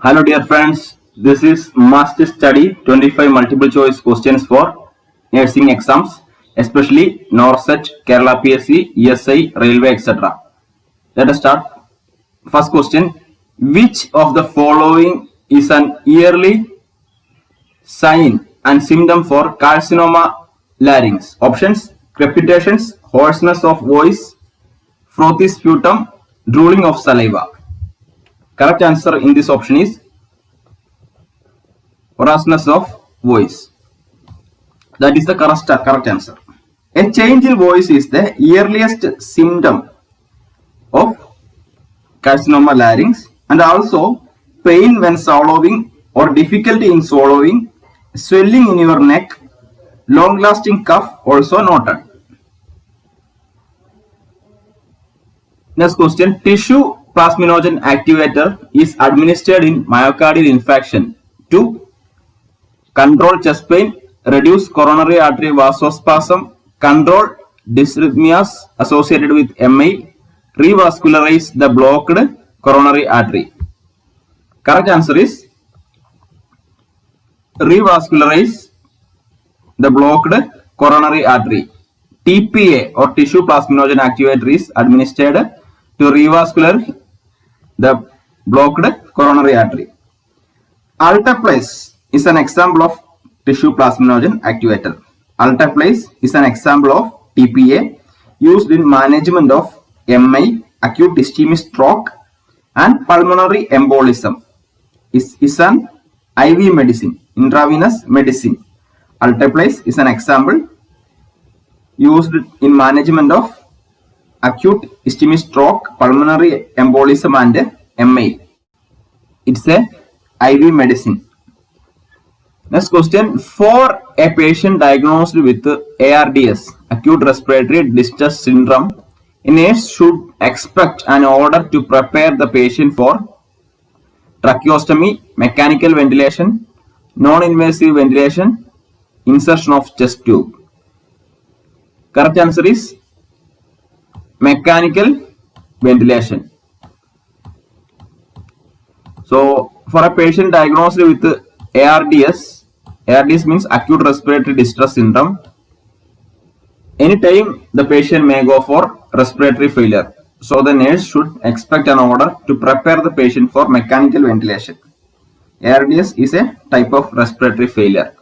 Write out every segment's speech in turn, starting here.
Hello dear friends, this is Must Study 25 multiple choice questions for nursing exams, especially NORCET, Kerala PSC, ESI, Railway, etc. Let us start. First question, which of the following is an early sign and symptom for carcinoma larynx? Options, crepitations, hoarseness of voice, frothy sputum, drooling of saliva. Correct answer in this option is hoarseness of voice. That is the correct answer. A change in voice is the earliest symptom of carcinoma larynx, and also pain when swallowing or difficulty in swallowing, swelling in your neck, long lasting cough also noted. Next question, tissue plasminogen activator is administered in myocardial infarction to control chest pain, reduce coronary artery vasospasm, control dysrhythmias associated with MI, revascularize the blocked coronary artery. Correct answer is revascularize the blocked coronary artery. TPA or tissue plasminogen activator is administered to revascularize the blocked coronary artery. Alteplase is an example of tissue plasminogen activator. Alteplase is an example of TPA used in management of MI, acute ischemic stroke, and pulmonary embolism. Is an IV medicine, intravenous medicine. Alteplase is an example used in management of acute ischemic stroke, pulmonary embolism, and MI. It's a IV medicine. Next question, for a patient diagnosed with ARDS, acute respiratory distress syndrome, a nurse should expect an order to prepare the patient for tracheostomy, mechanical ventilation, non-invasive ventilation, insertion of chest tube. Correct answer is mechanical ventilation. So, for a patient diagnosed with ARDS means acute respiratory distress syndrome. Anytime the patient may go for respiratory failure. So the nurse should expect an order to prepare the patient for mechanical ventilation. ARDS is a type of respiratory failure.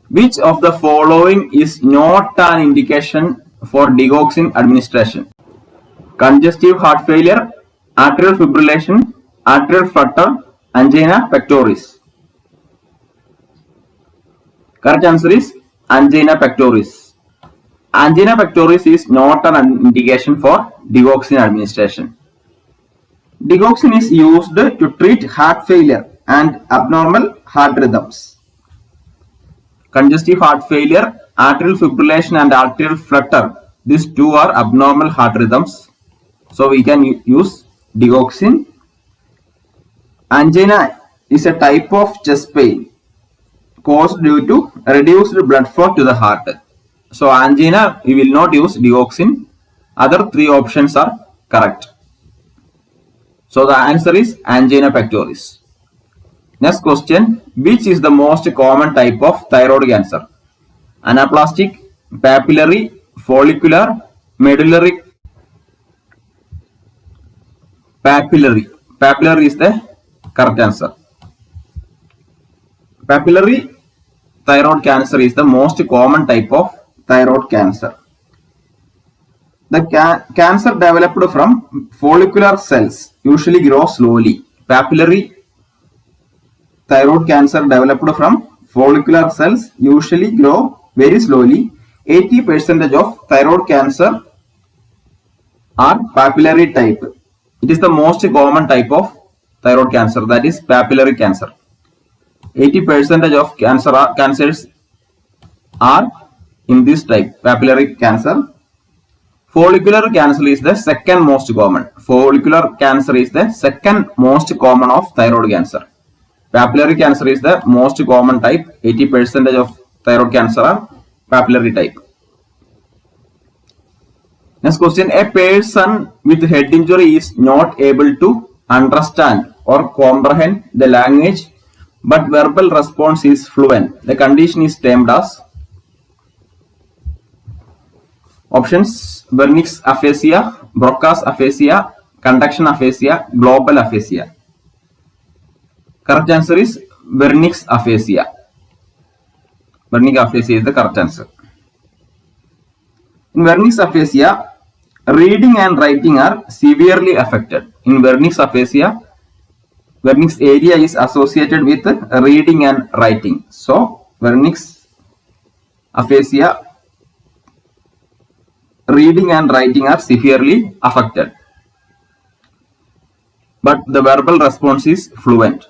Which of the following is not an indication for digoxin administration? Congestive heart failure, atrial fibrillation, atrial flutter, angina pectoris. Correct answer is angina pectoris. Angina pectoris is not an indication for digoxin administration. Digoxin is used to treat heart failure and abnormal heart rhythms. Congestive heart failure, atrial fibrillation, and atrial flutter. These two are abnormal heart rhythms. So we can use digoxin. Angina is a type of chest pain caused due to reduced blood flow to the heart. So angina, we will not use digoxin. Other three options are correct. So the answer is angina pectoris. Next question, which is the most common type of thyroid cancer? Anaplastic, papillary, follicular, medullary. Papillary. Papillary is the correct answer. Papillary thyroid cancer is the most common type of thyroid cancer. The cancer developed from follicular cells usually grow slowly. Papillary thyroid cancer developed from follicular cells usually grow very slowly. 80% of thyroid cancer are papillary type. It is the most common type of thyroid cancer, that is papillary cancer. 80% of cancers are in this type, papillary cancer. Follicular cancer is the second most common. Follicular cancer is the second most common of thyroid cancer. Papillary cancer is the most common type. 80% of thyroid cancer are papillary type. Next question. A person with head injury is not able to understand or comprehend the language, but verbal response is fluent. The condition is termed as options: Wernicke's aphasia, Broca's aphasia, conduction aphasia, global aphasia. Correct answer is Wernicke's aphasia. Wernicke aphasia is the correct answer. In Wernicke's aphasia, reading and writing are severely affected. In Wernicke's aphasia, Wernicke's area is associated with reading and writing. So, Wernicke's aphasia, reading and writing are severely affected. But the verbal response is fluent.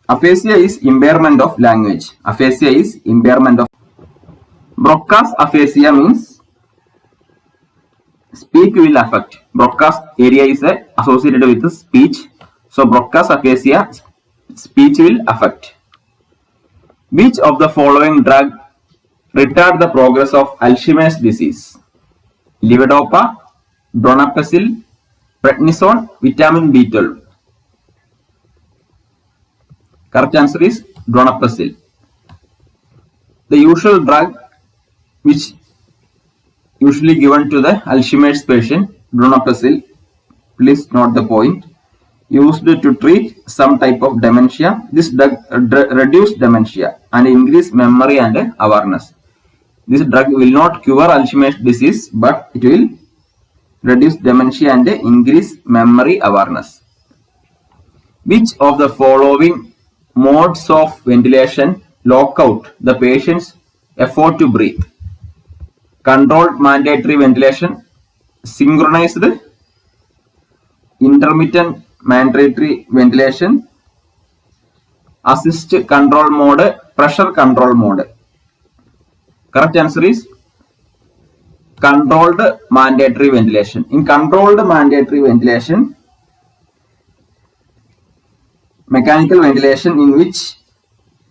Aphasia is impairment of language. Aphasia is impairment of. Broca's aphasia means speech will affect. Broca's area is associated with speech. So Broca's aphasia, speech will affect. Which of the following drug retard the progress of Alzheimer's disease? Levodopa, donepezil, prednisone, vitamin B12. Correct answer is donepezil. The usual drug which usually given to the Alzheimer's patient, donepezil, please note the point, used to treat some type of dementia. This drug reduce dementia and increase memory and awareness. This drug will not cure Alzheimer's disease, but it will reduce dementia and increase memory awareness. Which of the following modes of ventilation lock out the patient's effort to breathe? Controlled mandatory ventilation, synchronized intermittent mandatory ventilation, assist control mode, pressure control mode. Correct answer is controlled mandatory ventilation. In controlled mandatory ventilation, mechanical ventilation in which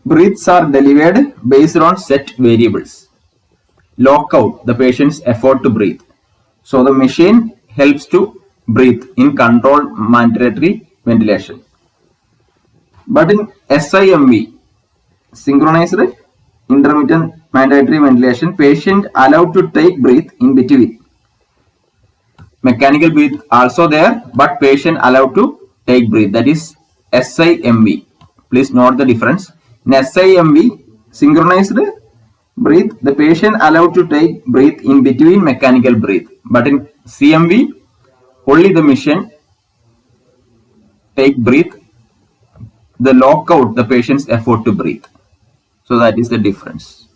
breaths are delivered based on set variables, lock out the patient's effort to breathe. So the machine helps to breathe in controlled mandatory ventilation. But in SIMV, synchronized intermittent mandatory ventilation, patient allowed to take breath in between. Mechanical breath also there, but patient allowed to take breath. That is SIMV. Please note the difference. In SIMV, synchronized breath, the patient allowed to take breath in between mechanical breath. But in CMV, only the machine take breath, the lock out the patient's effort to breathe. So that is the difference.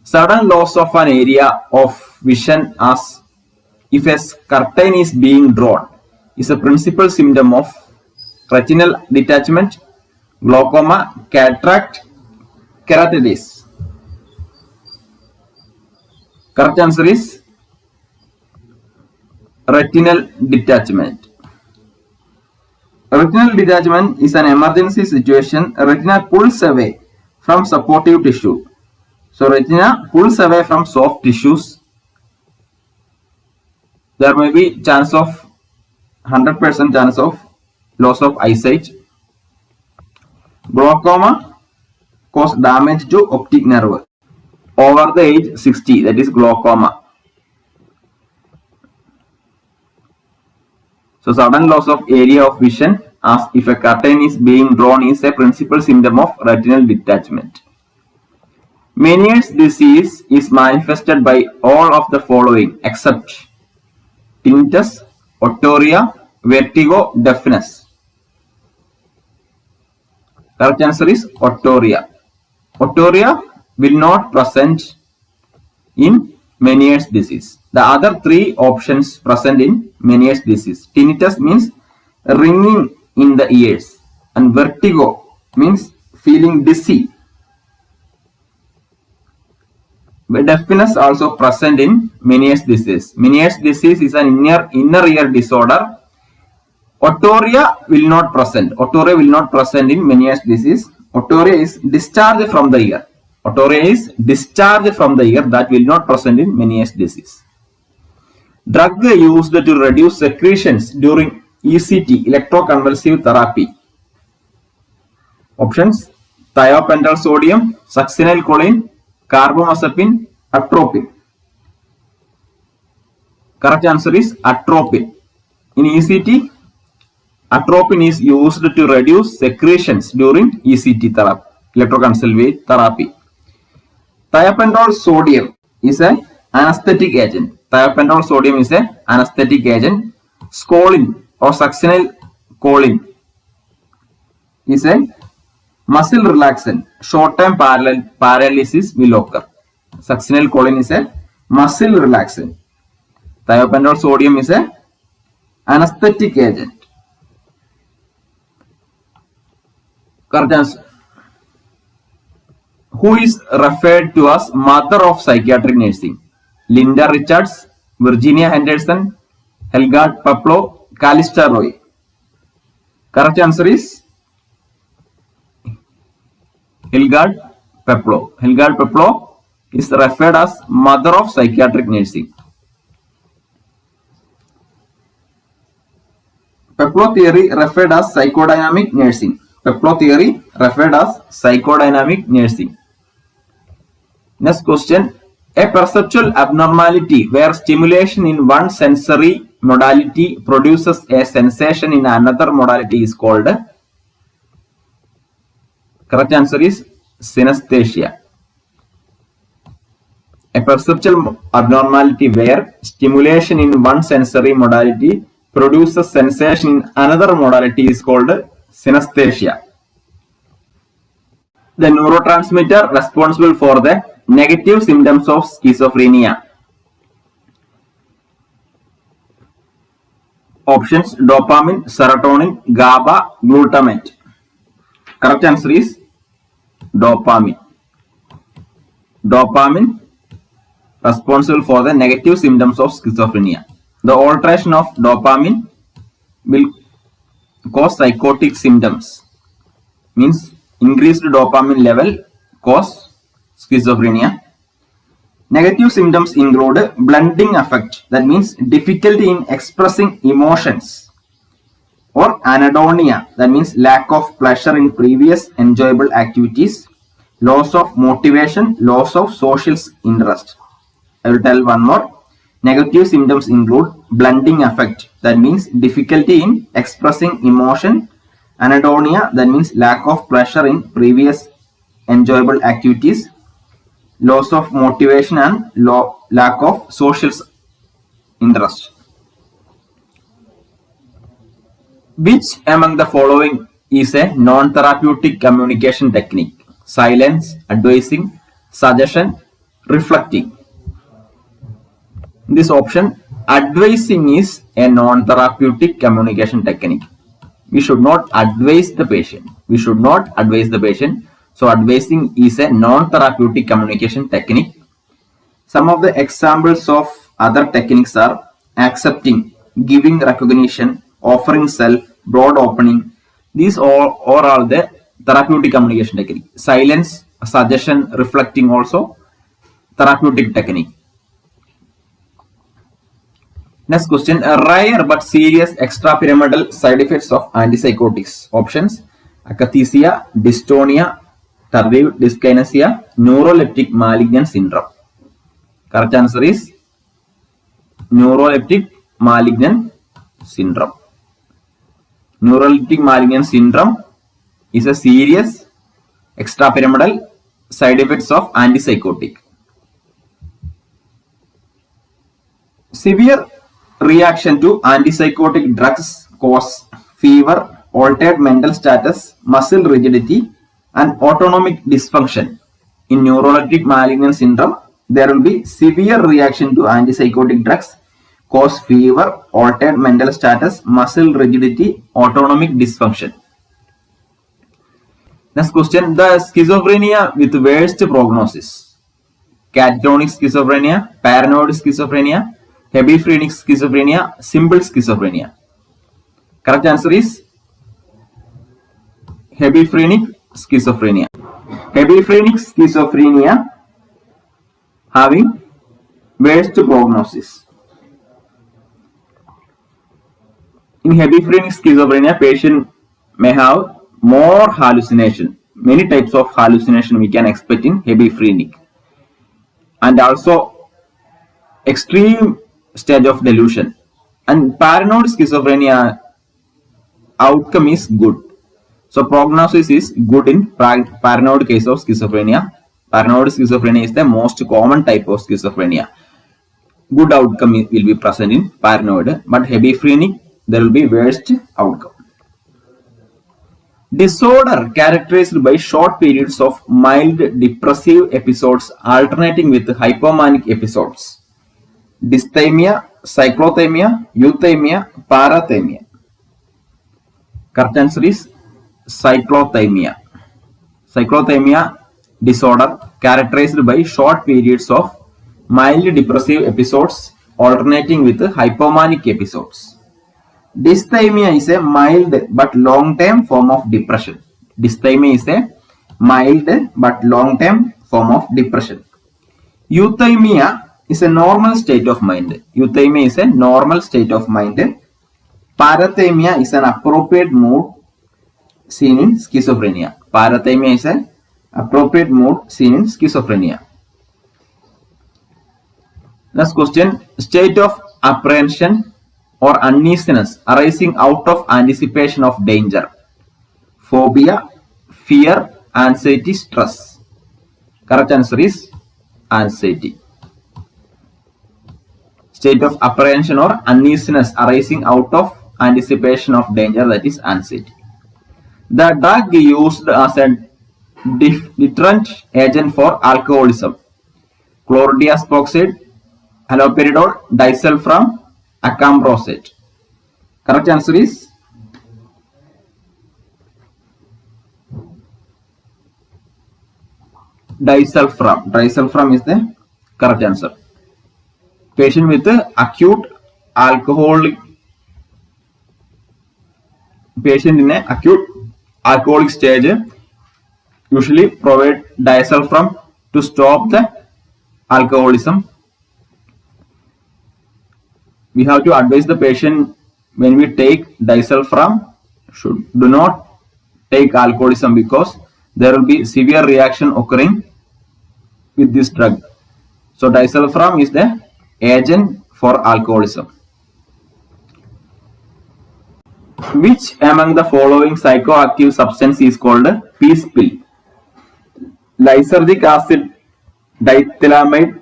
Sudden loss of an area of vision as if a curtain is being drawn is a principal symptom of retinal detachment, glaucoma, cataract, keratitis. Correct answer is retinal detachment. Retinal detachment is an emergency situation. Retina pulls away from supportive tissue. So retina pulls away from soft tissues. There may be chance of 100% chance of loss of eyesight. Glaucoma cause damage to optic nerve over the age 60, that is glaucoma. So sudden loss of area of vision as if a curtain is being drawn is a principal symptom of retinal detachment. Meniere's disease is manifested by all of the following except tinnitus, otorrhea, vertigo, deafness. Correct answer is otorrhea. Otorrhea will not present in Meniere's disease. The other three options present in Meniere's disease. Tinnitus means ringing in the ears, and vertigo means feeling dizzy. But deafness also present in Meniere's disease. Meniere's disease is an inner ear disorder. Otorrhea will not present. Otorrhea will not present in Meniere's disease. Otorrhea is discharge from the ear. Otorrhea is discharge from the ear that will not present in Meniere's disease. Drug used to reduce secretions during ECT, electroconvulsive therapy. Options: thiopental sodium, succinylcholine, carbamazepine, atropine. Correct answer is atropine. In ECT, atropine is used to reduce secretions during ECT therapy, electroconvulsive therapy. Thiopental sodium is an anesthetic agent. Thiopental sodium is an anesthetic agent. Scoline or succinylcholine is a muscle relaxant. Short-term paralysis will occur. Succinylcholine is a muscle relaxant. Thiopental sodium is an anesthetic agent. Correct answer. Who is referred to as mother of psychiatric nursing? Linda Richards, Virginia Henderson, Helga Peplow, Callista Roy. Correct answer is Helga Peplow. Helga Peplow is referred as mother of psychiatric nursing. Peplow theory referred as psychodynamic nursing. Peplow theory referred as psychodynamic nursing. Next question. A perceptual abnormality where stimulation in one sensory modality produces a sensation in another modality is called. Correct answer is synesthesia. A perceptual abnormality where stimulation in one sensory modality produces sensation in another modality is called synesthesia. The neurotransmitter responsible for the negative symptoms of schizophrenia. Options: dopamine, serotonin, GABA, glutamate. Correct answer is dopamine. Dopamine responsible for the negative symptoms of schizophrenia. The alteration of dopamine will cause psychotic symptoms. Means increased dopamine level cause schizophrenia. Negative symptoms include blunting affect, that means difficulty in expressing emotions, or anhedonia, that means lack of pleasure in previous enjoyable activities, loss of motivation, loss of social interest. I will tell one more. Negative symptoms include blunting affect, that means difficulty in expressing emotion, anhedonia, that means lack of pleasure in previous enjoyable activities, loss of motivation and lack of social interest. Which among the following is a non-therapeutic communication technique? Silence, advising, suggestion, reflecting. In this option, advising is a non-therapeutic communication technique. We should not advise the patient. We should not advise the patient. So advising is a non-therapeutic communication technique. Some of the examples of other techniques are accepting, giving recognition, offering self, broad opening. These all are the therapeutic communication technique. Silence, suggestion, reflecting also therapeutic technique. Next question. Rare but serious extrapyramidal side effects of antipsychotics. Options: akathisia, dystonia, tardive dyskinesia, neuroleptic malignant syndrome. Correct answer is neuroleptic malignant syndrome. Neuroleptic malignant syndrome is a serious extrapyramidal side effects of antipsychotic. Severe reaction to antipsychotic drugs cause fever, altered mental status, muscle rigidity, and autonomic dysfunction. In neuroleptic malignant syndrome, there will be severe reaction to antipsychotic drugs, cause fever, altered mental status, muscle rigidity, autonomic dysfunction. Next question. The schizophrenia with worst prognosis. Catatonic schizophrenia, paranoid schizophrenia, hebephrenic schizophrenia, simple schizophrenia. Correct answer is hebephrenic schizophrenia. Hebephrenic schizophrenia having worst prognosis. In hebephrenic schizophrenia, patient may have more hallucination. Many types of hallucination we can expect in hebephrenic, and also extreme stage of delusion. And paranoid schizophrenia outcome is good. So prognosis is good in paranoid case of schizophrenia. Paranoid schizophrenia is the most common type of schizophrenia. Good outcome will be present in paranoid, but hebephrenic there will be worst outcome. Disorder characterized by short periods of mild depressive episodes alternating with hypomanic episodes. Dysthymia, cyclothymia, euthymia, parathymia. Correct answer is cyclothymia. Cyclothymia disorder characterized by short periods of mild depressive episodes alternating with hypomanic episodes. Dysthymia is a mild but long-term form of depression. Dysthymia is a mild but long-term form of depression. Euthymia is a normal state of mind. Euthymia is a normal state of mind. Parathymia is an appropriate mood seen in schizophrenia. Parathymia is an appropriate mood seen in schizophrenia. Next question. State of apprehension or uneasiness arising out of anticipation of danger. Phobia, fear, anxiety, stress. Correct answer is anxiety. State of apprehension or uneasiness arising out of anticipation of danger, that is anxiety. The drug used as a deterrent agent for alcoholism. Chlordiazepoxide, haloperidol, disulfiram, acamprosate. Correct answer is disulfiram. Disulfiram is the correct answer. Patient with acute alcoholic patient in an acute alcoholic stage usually provide disulfiram to stop the alcoholism. We have to advise the patient when we take disulfiram do not take alcoholism because there will be severe reaction occurring with this drug. So disulfiram is the agent for alcoholism. Which among the following psychoactive substance is called peace pill? Lysergic acid, diethylamide,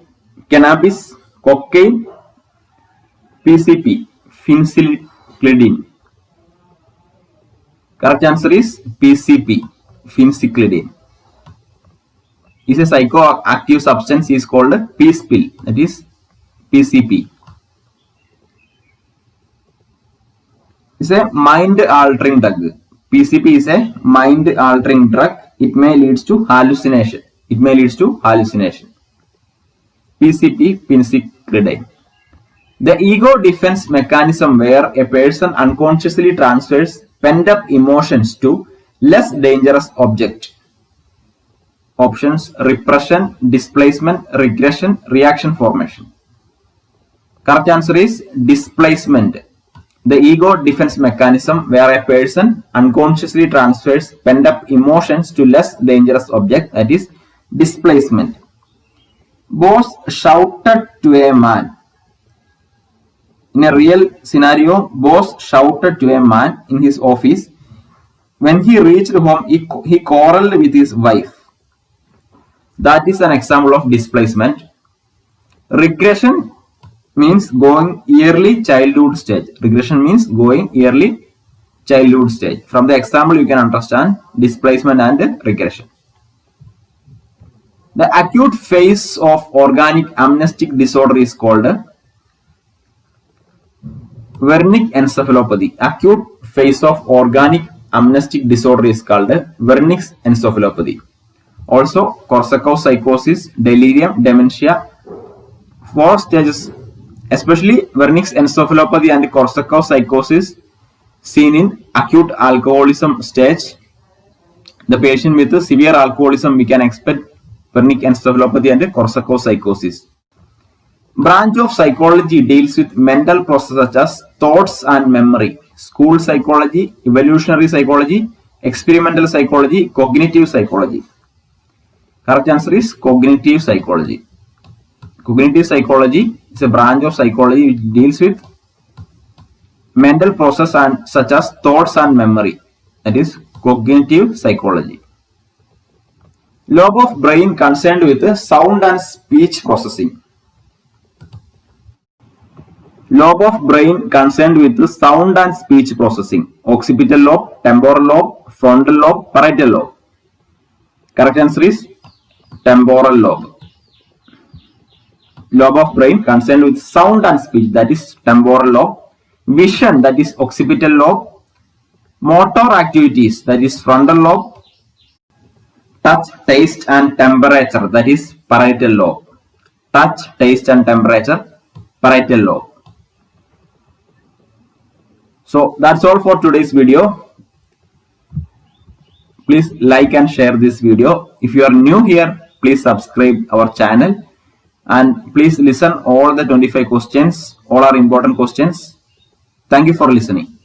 cannabis, cocaine, PCP, phencyclidine. Correct answer is PCP, phencyclidine. Is a psychoactive substance is called peace pill, that is PCP. Is a mind altering drug. PCP is a mind altering drug. It may lead to hallucination. PCP, phencyclidine. The ego defense mechanism where a person unconsciously transfers pent-up emotions to less dangerous object. Options: repression, displacement, regression, reaction formation. Correct answer is displacement. The ego defense mechanism where a person unconsciously transfers pent-up emotions to less dangerous object, that is displacement. Boss shouted to a man. In a real scenario, boss shouted to a man in his office. When he reached home, he quarreled with his wife. That is an example of displacement. Regression means going early childhood stage. Regression means going early childhood stage. From the example, you can understand displacement and regression. The acute phase of organic amnestic disorder is called Wernicke encephalopathy. Acute phase of organic amnestic disorder is called Wernicke encephalopathy. Also, Korsakoff psychosis, delirium, dementia. 4 stages, especially Wernicke encephalopathy and Korsakoff psychosis, seen in acute alcoholism stage. The patient with severe alcoholism, we can expect Wernicke encephalopathy and Korsakoff psychosis. Branch of psychology deals with mental processes such as thoughts and memory. School psychology, evolutionary psychology, experimental psychology, cognitive psychology. Correct answer is cognitive psychology. Cognitive psychology is a branch of psychology which deals with mental process and such as thoughts and memory. That is cognitive psychology. Lobe of brain concerned with sound and speech processing. Lobe of brain concerned with sound and speech processing. Occipital lobe, temporal lobe, frontal lobe, parietal lobe. Correct answer is temporal lobe. Lobe of brain concerned with sound and speech, that is temporal lobe. Vision, that is occipital lobe. Motor activities, that is frontal lobe. Touch, taste and temperature, that is parietal lobe. Touch, taste and temperature, parietal lobe. So that's all for today's video. Please like and share this video. If you are new here, please subscribe our channel and please listen all the 25 questions. All are important questions. Thank you for listening.